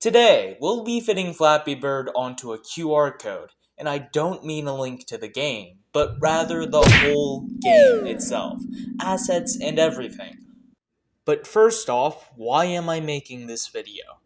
Today, we'll be fitting Flappy Bird onto a QR code, and I don't mean a link to the game, but rather the whole game itself, assets and everything. But first off, why am I making this video?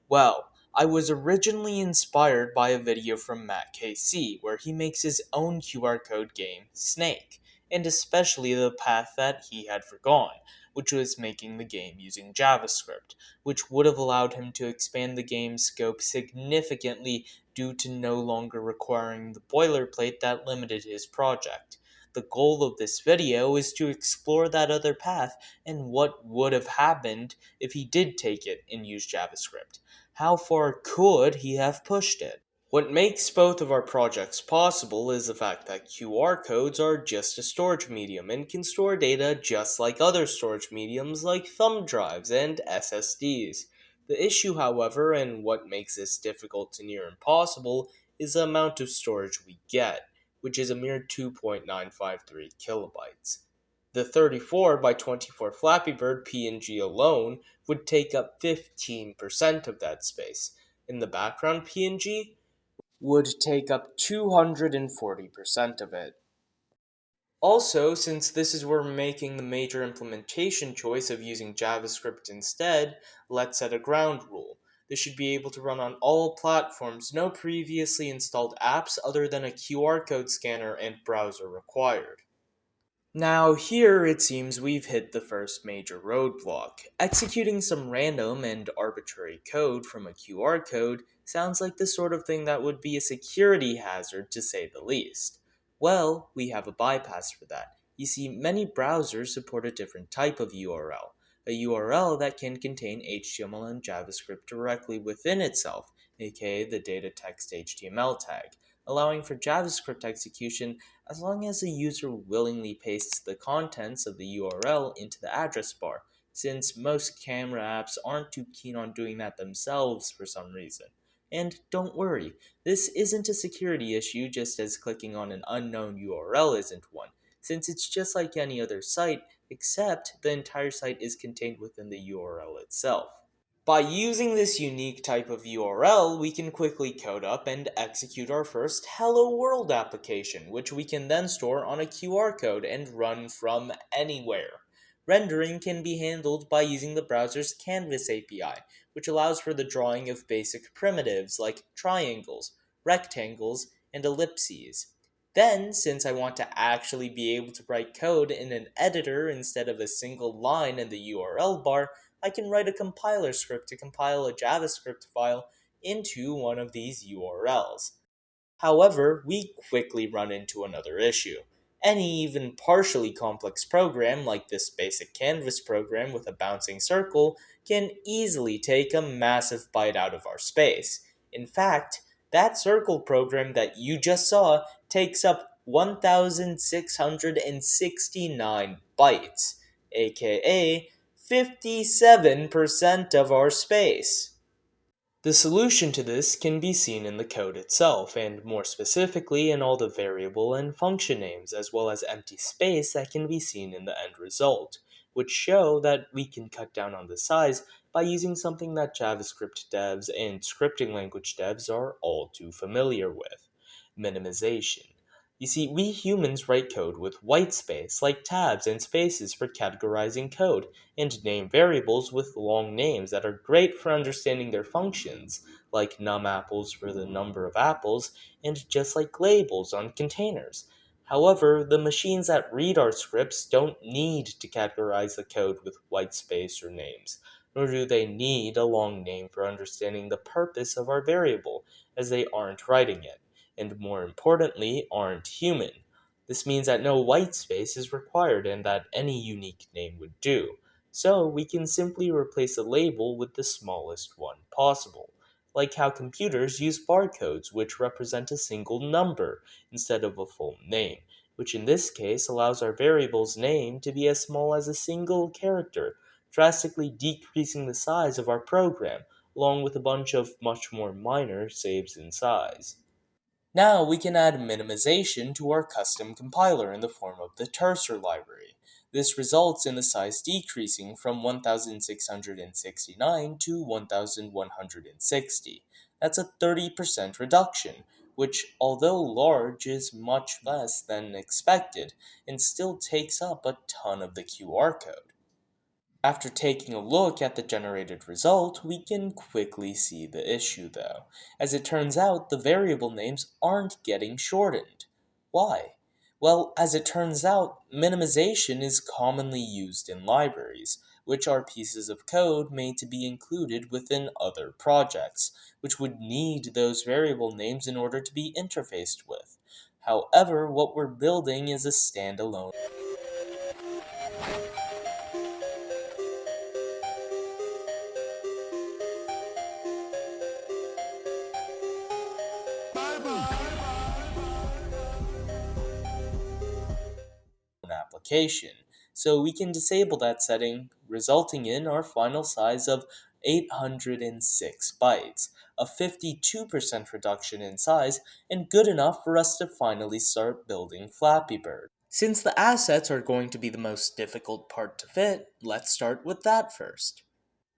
Well, I was originally inspired by a video from Matt KC where he makes his own QR code game, Snake, and especially the path that he had forgone, which was making the game using JavaScript, which would have allowed him to expand the game's scope significantly due to no longer requiring the boilerplate that limited his project. The goal of this video is to explore that other path and what would have happened if he did take it and use JavaScript. How far could he have pushed it? What makes both of our projects possible is the fact that QR codes are just a storage medium and can store data just like other storage mediums like thumb drives and SSDs. The issue, however, and what makes this difficult to near impossible, is the amount of storage we get, which is a mere 2.953 kilobytes. The 34 by 24 Flappy Bird PNG alone would take up 15% of that space. In the background PNG, would take up 240% of it. Also, since this is where we're making the major implementation choice of using JavaScript instead, let's set a ground rule. This should be able to run on all platforms, no previously installed apps other than a QR code scanner and browser required. Now, here it seems we've hit the first major roadblock. Executing some random and arbitrary code from a QR code sounds like the sort of thing that would be a security hazard to say the least. Well, we have a bypass for that. You see, many browsers support a different type of URL, a URL that can contain HTML and JavaScript directly within itself, aka the data text HTML tag, allowing for JavaScript execution as long as the user willingly pastes the contents of the URL into the address bar, since most camera apps aren't too keen on doing that themselves for some reason. And don't worry, this isn't a security issue just as clicking on an unknown URL isn't one, since it's just like any other site, except the entire site is contained within the URL itself. By using this unique type of URL, we can quickly code up and execute our first Hello World application, which we can then store on a QR code and run from anywhere. Rendering can be handled by using the browser's Canvas API, which allows for the drawing of basic primitives like triangles, rectangles, and ellipses. Then, since I want to actually be able to write code in an editor instead of a single line in the URL bar, I can write a compiler script to compile a JavaScript file into one of these URLs. However, we quickly run into another issue. Any even partially complex program, like this basic Canvas program with a bouncing circle, can easily take a massive bite out of our space. In fact, that circle program that you just saw takes up 1,669 bytes, aka 57% of our space. The solution to this can be seen in the code itself, and more specifically in all the variable and function names, as well as empty space that can be seen in the end result, which show that we can cut down on the size by using something that JavaScript devs and scripting language devs are all too familiar with: minimization. You see, we humans write code with white space, like tabs and spaces for categorizing code, and name variables with long names that are great for understanding their functions, like numapples for the number of apples, and just like labels on containers. However, the machines that read our scripts don't need to categorize the code with white space or names, nor do they need a long name for understanding the purpose of our variable, as they aren't writing it, and more importantly, aren't human. This means that no white space is required and that any unique name would do. So we can simply replace a label with the smallest one possible, like how computers use barcodes, which represent a single number instead of a full name, which in this case allows our variable's name to be as small as a single character, drastically decreasing the size of our program, along with a bunch of much more minor saves in size. Now we can add minimization to our custom compiler in the form of the Terser library. This results in the size decreasing from 1669 to 1160. That's a 30% reduction, which, although large, is much less than expected and still takes up a ton of the QR code. After taking a look at the generated result, we can quickly see the issue though. As it turns out, the variable names aren't getting shortened. Why? Well, as it turns out, minimization is commonly used in libraries, which are pieces of code made to be included within other projects, which would need those variable names in order to be interfaced with. However, what we're building is a standalone application. So we can disable that setting, resulting in our final size of 806 bytes, a 52% reduction in size, and good enough for us to finally start building Flappy Bird. Since the assets are going to be the most difficult part to fit, let's start with that first.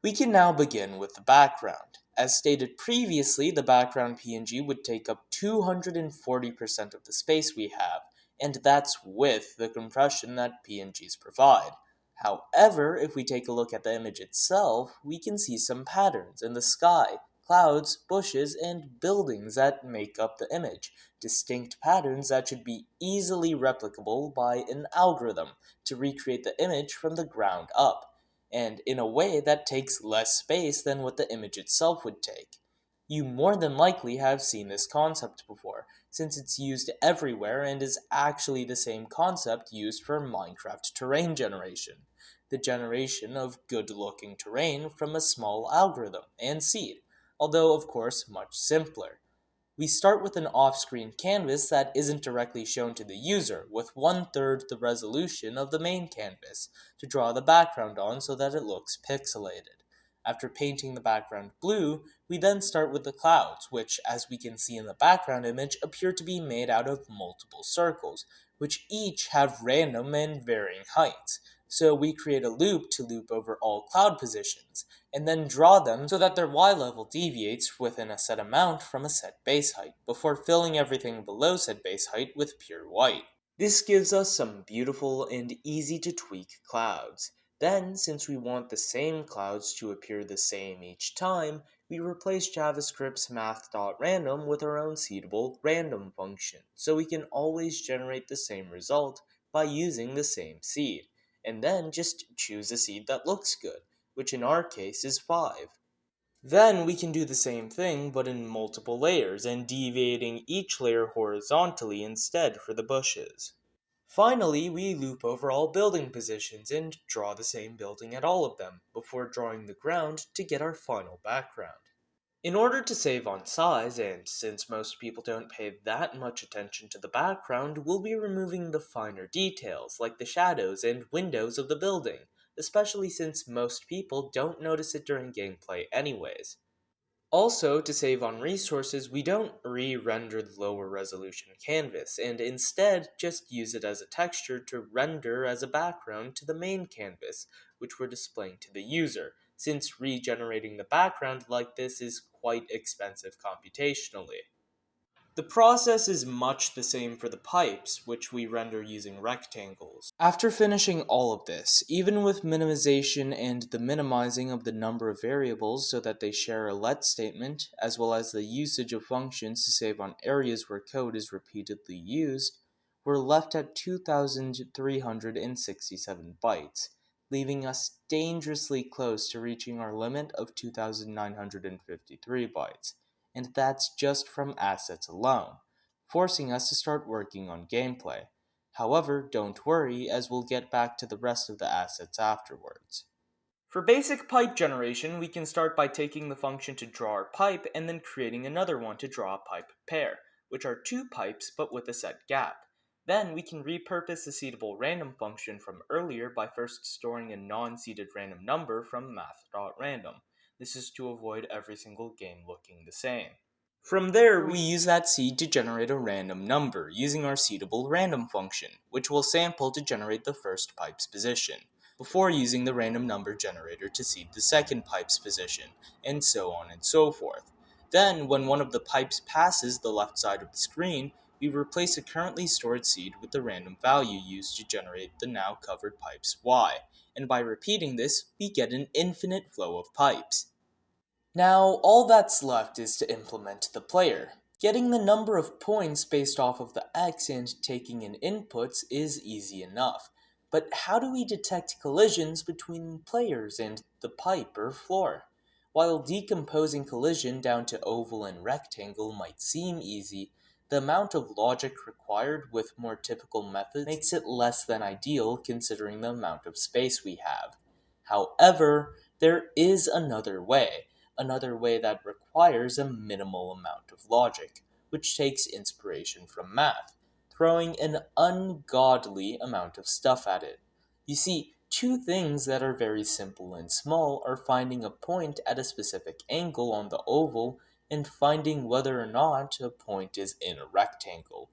We can now begin with the background. As stated previously, the background PNG would take up 240% of the space we have, and that's with the compression that PNGs provide. However, if we take a look at the image itself, we can see some patterns in the sky, clouds, bushes, and buildings that make up the image. Distinct patterns that should be easily replicable by an algorithm to recreate the image from the ground up, and in a way that takes less space than what the image itself would take. You more than likely have seen this concept before, since it's used everywhere and is actually the same concept used for Minecraft terrain generation. The generation of good looking terrain from a small algorithm and seed, although of course much simpler. We start with an off-screen canvas that isn't directly shown to the user, with 1/3 the resolution of the main canvas, to draw the background on so that it looks pixelated. After painting the background blue, we then start with the clouds, which, as we can see in the background image, appear to be made out of multiple circles, which each have random and varying heights. So we create a loop to loop over all cloud positions, and then draw them so that their Y level deviates within a set amount from a set base height, before filling everything below said base height with pure white. This gives us some beautiful and easy to tweak clouds. Then, since we want the same clouds to appear the same each time, we replace JavaScript's math.random with our own seedable random function, so we can always generate the same result by using the same seed, and then just choose a seed that looks good, which in our case is 5. Then we can do the same thing but in multiple layers and deviating each layer horizontally instead for the bushes. Finally, we loop over all building positions and draw the same building at all of them before drawing the ground to get our final background. In order to save on size, and since most people don't pay that much attention to the background, we'll be removing the finer details like the shadows and windows of the building, especially since most people don't notice it during gameplay anyways. Also, to save on resources, we don't re-render the lower resolution canvas, and instead just use it as a texture to render as a background to the main canvas, which we're displaying to the user, since regenerating the background like this is quite expensive computationally. The process is much the same for the pipes, which we render using rectangles. After finishing all of this, even with minimization and the minimizing of the number of variables so that they share a let statement, as well as the usage of functions to save on areas where code is repeatedly used, we're left at 2,367 bytes, leaving us dangerously close to reaching our limit of 2,953 bytes, and that's just from assets alone, forcing us to start working on gameplay. However, don't worry, as we'll get back to the rest of the assets afterwards. For basic pipe generation, we can start by taking the function to draw our pipe and then creating another one to draw a pipe pair, which are two pipes but with a set gap. Then we can repurpose the seedable random function from earlier by first storing a non-seeded random number from math.random. This is to avoid every single game looking the same. From there, we use that seed to generate a random number using our seedable random function, which will sample to generate the first pipe's position, before using the random number generator to seed the second pipe's position, and so on and so forth. Then, when one of the pipes passes the left side of the screen, we replace a currently stored seed with the random value used to generate the now covered pipe's y, and by repeating this, we get an infinite flow of pipes. Now, all that's left is to implement the player. Getting the number of points based off of the X and taking in inputs is easy enough. But how do we detect collisions between players and the pipe or floor? While decomposing collision down to oval and rectangle might seem easy, the amount of logic required with more typical methods makes it less than ideal considering the amount of space we have. However, there is another way that requires a minimal amount of logic, which takes inspiration from math, throwing an ungodly amount of stuff at it. You see, two things that are very simple and small are finding a point at a specific angle on the oval and finding whether or not a point is in a rectangle.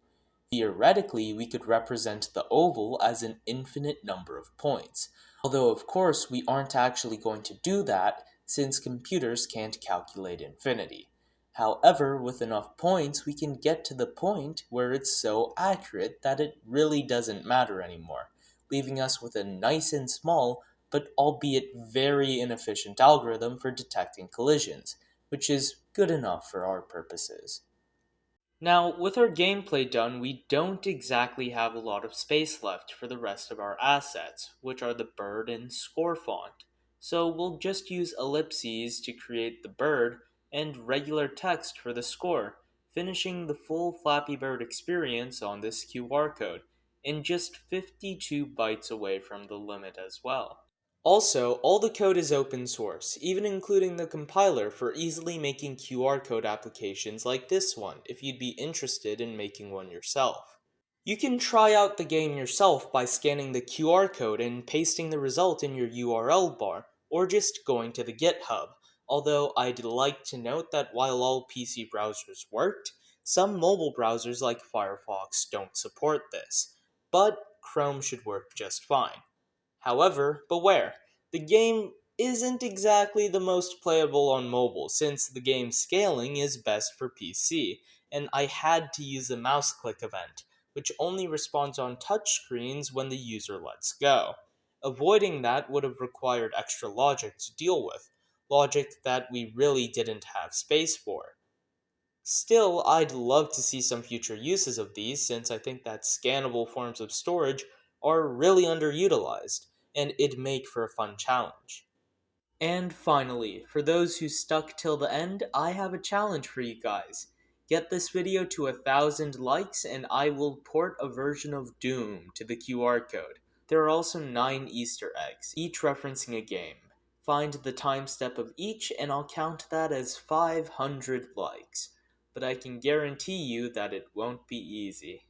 Theoretically, we could represent the oval as an infinite number of points, although of course we aren't actually going to do that since computers can't calculate infinity. However, with enough points, we can get to the point where it's so accurate that it really doesn't matter anymore, leaving us with a nice and small, but albeit very inefficient algorithm for detecting collisions, which is good enough for our purposes. Now, with our gameplay done, we don't exactly have a lot of space left for the rest of our assets, which are the bird and score font. So we'll just use ellipses to create the bird and regular text for the score, finishing the full Flappy Bird experience on this QR code, and just 52 bytes away from the limit as well. Also, all the code is open source, even including the compiler for easily making QR code applications like this one if you'd be interested in making one yourself. You can try out the game yourself by scanning the QR code and pasting the result in your URL bar, or just going to the GitHub. Although I'd like to note that while all PC browsers worked, some mobile browsers like Firefox don't support this, but Chrome should work just fine. However, beware, the game isn't exactly the most playable on mobile since the game's scaling is best for PC, and I had to use a mouse click event, which only responds on touchscreens when the user lets go. Avoiding that would have required extra logic to deal with, logic that we really didn't have space for. Still, I'd love to see some future uses of these since I think that scannable forms of storage are really underutilized, and it'd make for a fun challenge. And finally, for those who stuck till the end, I have a challenge for you guys. Get this video to 1,000 likes and I will port a version of Doom to the QR code. There are also 9 Easter eggs, each referencing a game. Find the time step of each and I'll count that as 500 likes. But I can guarantee you that it won't be easy.